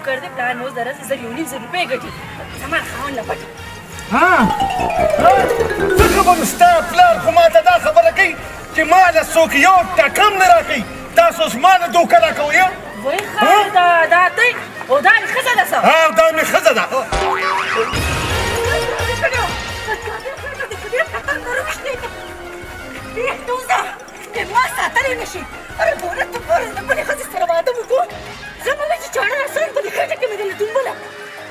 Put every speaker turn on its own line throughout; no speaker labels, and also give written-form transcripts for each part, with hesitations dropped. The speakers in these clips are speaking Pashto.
شکر دې پلار مې اوس د ورځې 1.5 روپۍ ګټي زما خاوند نه پټي
څه خبر ستا پلار خو ماته دا خبره کوي چې ما له څوک یو ټکم نه راکوي تاسو اوس ما نه دوکه راکوئ
وای خیر دا ته او دا مې ښځه ده څه
دا مې ښځه ده
ما ساتلی نه شي اره ګوره ته ګوره د بلې ښځې سره واده وکړو زه مې چې چاړه راسم په دې خټه کې مې دله ټومبله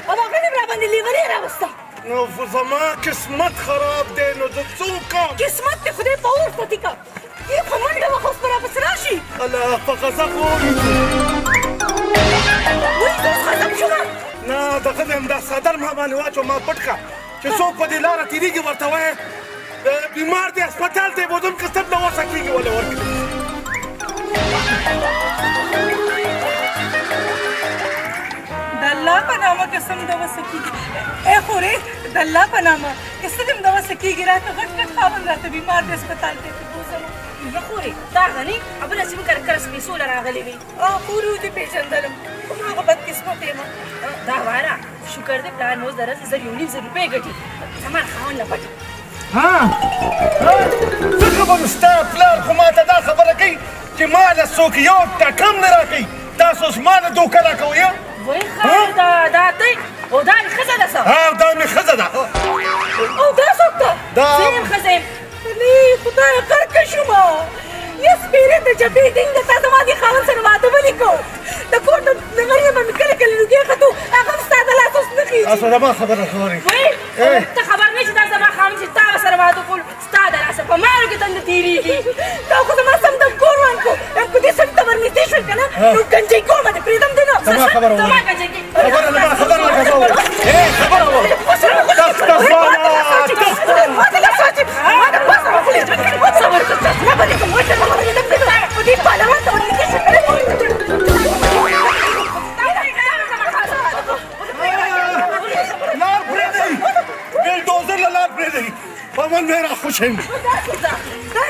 او هغه مې راباندې لیونی راوسته
نو زما قسمت خراب دی نو زه څه وکړم
قسمت دې خدای په اور پټي کا دې خو منډه وه خو اوس به راپسې راشي
الله په غضب وایي
ولې زه اوس غضب شومه
نه دغه دې همدا څادر ما باندې واچو ما پټ کړه چې څوک په دې لاره تېرېږي ورته وایه بیمار دی هسپتال ته یې بوځم که څه نه وسه کېږي ولې ورکړي
د الله په نامه قسم د وسه کېږي ای خورې د الله په نامه که څه دې م د وسه کېږي راته غټ غټ خاوند راته بیمار دی هسپتال ته یې بوځم
یا خورې دا غني ابله چې موږ کله سپېڅو له راغلې وي
خورې دې پېژندلم هماغه بدقسمته یم
دا واره شکر دې پلار مې اوس د ورځې 1.5 روپۍ ګټي زما خاوند نه پټي
څه خبر ستا پلار خو ماته دا خبره کوي چې ما له څوک یو ټکم نه راکوي تاسو اوس ما نه دوکه راکوئ
وای خیر دا ته او دا مې ښځه ده څه
دا مې ښځه ده
او دا څوک ده
دا
زه یم ښځه یم
خدایه غرقه شومه یا سپېرې د جبې دینګ د تا زما دې خاوند سره واده ولیکو د کور د غریه به مې کله کله لوګې ختو هغه هم ستا د لاس اوس نه خېږي
تاسو زما خبره خبرې
وای ته خبر نه چې دا زما خاوند چې تا سره واده کول ستا د لاسه په مارو کې تنده تېرېږي
دا خو زما سمدم کور وانکو کو دې سړي ته ورنږدې شول که نه نو ګنجۍ کومه دې پرېږدم دې نو
زما خبره
زما
وره
ګنجۍ کې
خبره زما خبره لکه وره خبره وره تخته ځوانه تخته
صبر کړه ما باندې کوم وخت نه باندې په دې پهلوان ته ورنږدې شول
لار پرېږدئ بلډوزر له لار پرېږدئ په من مې راخوشوي
دا